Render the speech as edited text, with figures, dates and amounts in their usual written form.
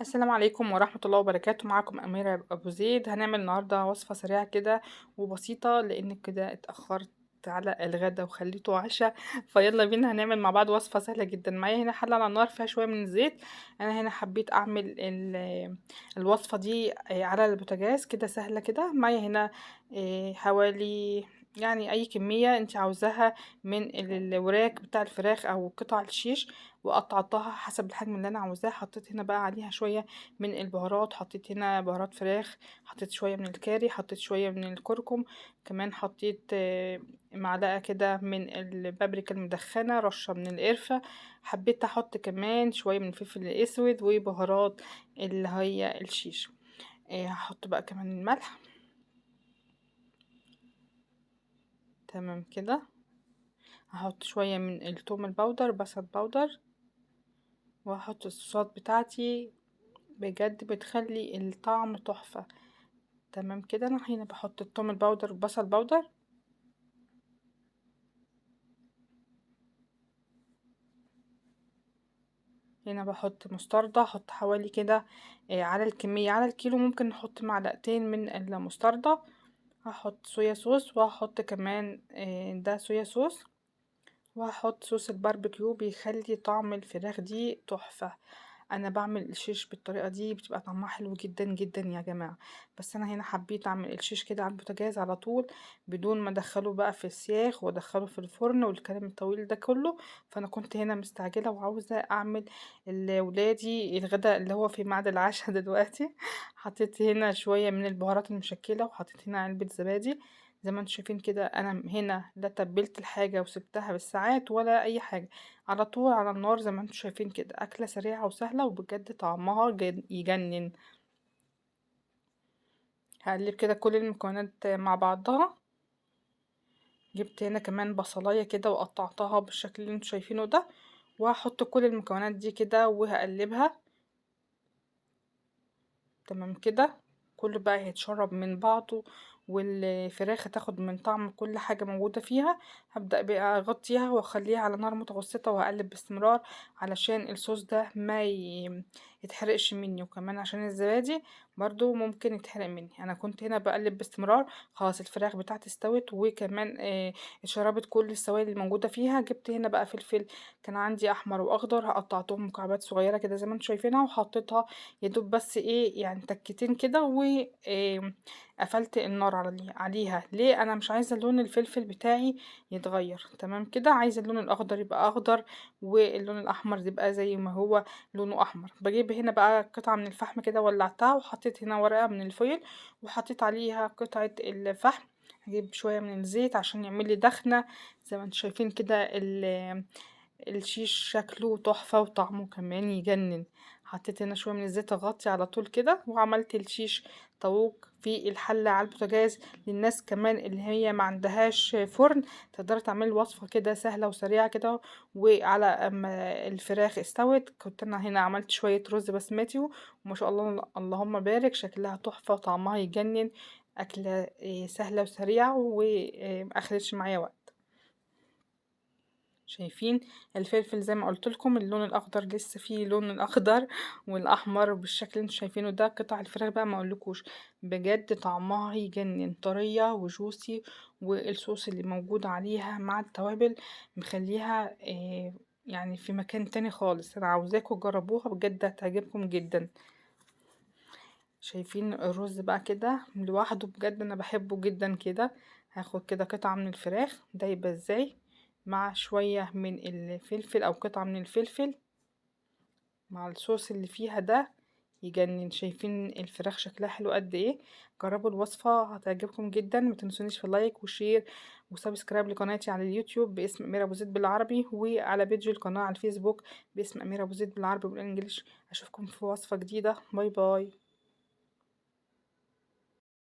السلام عليكم ورحمة الله وبركاته. معكم أميرة أبو زيد. هنعمل النهاردة وصفة سريعة كده وبسيطة لأن كده اتأخرت على الغدا وخليته عشاء. فيلا بينا هنعمل مع بعض وصفة سهلة جدا. معايا هنا حلة على النار فيها شوية من الزيت. أنا هنا حبيت أعمل الوصفة دي على البوتاجاز كده سهلة كده. معايا هنا حوالي يعني أي كمية انت عاوزاها من الوراك بتاع الفراخ أو قطع الشيش، وقطعتها حسب الحجم اللي انا عاوزاه. حطيت هنا بقى عليها شويه من البهارات، حطيت هنا بهارات فراخ، حطيت شويه من الكاري، حطيت شويه من الكركم، كمان حطيت معلقه كده من البابريكا المدخنه، رشه من القرفه. حبيت احط كمان شويه من الفلفل الاسود وبهارات اللي هي الشيش. هحط بقى كمان الملح. تمام كده. هحط شويه من التوم البودر، بصل بودر، وهحط الصوصات بتاعتي. بجد بتخلي الطعم تحفة. تمام كده. انا هنا بحط التوم البودر والبصل بودر. هنا بحط مستردة، احط حوالي كده على الكمية على الكيلو ممكن نحط معلقتين من المستردة. هحط صويا صوص، وهحط كمان ده صويا صوص، وهحط صوص الباربيكيو بيخلي طعم الفراخ دي تحفة. انا بعمل الشيش بالطريقه دي بتبقى طعمها حلو جدا جدا يا جماعه. بس انا هنا حبيت اعمل الشيش كده على البوتاجاز على طول، بدون ما ادخله بقى في السياخ وادخله في الفرن والكلام الطويل ده كله. فانا كنت هنا مستعجله وعاوزه اعمل لولادي الغداء اللي هو في ميعاد العشاء دلوقتي. حطيت هنا شويه من البهارات المشكله، وحطيت هنا علبه زبادي. زي ما انتم شايفين كده، انا هنا لا تبلت الحاجه وسبتها بالساعات ولا اي حاجه، على طول على النار. زي ما انتم شايفين كده، اكله سريعه وسهله وبجد طعمها يجنن. هقلب كده كل المكونات مع بعضها. جبت هنا كمان بصلايه كده وقطعتها بالشكل اللي انتم شايفينه ده، وهحط كل المكونات دي كده وهقلبها. تمام كده. كله بقى هيتشرب من بعضه، والفراخ هتاخد من طعم كل حاجة موجودة فيها. هبدأ بقى اغطيها واخليها على نار متوسطة وهقلب باستمرار علشان الصوص ده ما يتحرقش مني، وكمان عشان الزبادي برضو ممكن يتحرق مني. انا كنت هنا بقلب باستمرار. خلاص الفراخ بتاعتي استوت، وكمان اتشربت كل السوائل الموجودة فيها. جبت هنا بقى فلفل كان عندي احمر واخضر، قطعتهم مكعبات صغيرة كده زي ما انتم شايفينها، وحطيتها يدوب بس ايه يعني تكتين كده، وقفلت النار عليها. ليه؟ انا مش عايزه لون الفلفل بتاعي يتغير. تمام كده. عايزه اللون الاخضر يبقى اخضر، واللون الاحمر يبقى زي ما هو لونه احمر. بجيب هنا بقى قطعه من الفحم كده، ولعتها وحطيت هنا ورقه من الفويل، وحطيت عليها قطعه الفحم. هجيب شويه من الزيت عشان يعمل لي دخنه. زي ما انتم شايفين كده الشيش شكله تحفة وطعمه كمان يجنن. حطيت هنا شوية من الزيت اغطي على طول كده، وعملت الشيش طاووق في الحلة على البوتاجاز. للناس كمان اللي هي ما عندهاش فرن، تقدر تعمل وصفة كده سهلة وسريعة كده. وعلى اما الفراخ استوت، كنت انا هنا عملت شوية رز بسمتي، وما شاء الله اللهم بارك، شكلها تحفة وطعمها يجنن. أكلة سهلة وسريعة ومأخدتش معايا وقت. شايفين الفلفل زي ما قلت لكم، اللون الاخضر لسه فيه لون الاخضر والاحمر بالشكل اللي انتم شايفينه ده. قطع الفراخ بقى ما اقولكوش، بجد طعمها يجنن، طريه وجوسي، والصوص اللي موجود عليها مع التوابل مخليها يعني في مكان تاني خالص. انا عاوزاكم تجربوها بجد هتعجبكم جدا. شايفين الرز بقى كده لوحده، بجد انا بحبه جدا كده. هاخد كده قطعة من الفراخ ده يبقى ازاي، مع شوية من الفلفل او قطعة من الفلفل مع الصوص اللي فيها ده يجنن. شايفين الفراخ شكلها حلو قد ايه. جربوا الوصفة هتعجبكم جدا. ما تنسونيش في اللايك وشير وسبسكرايب لقناتي على اليوتيوب باسم أميرة أبو زيد بالعربي، وعلى بيج القناة على الفيسبوك باسم أميرة أبو زيد بالعربي والإنجليش. أشوفكم في وصفة جديدة. باي باي.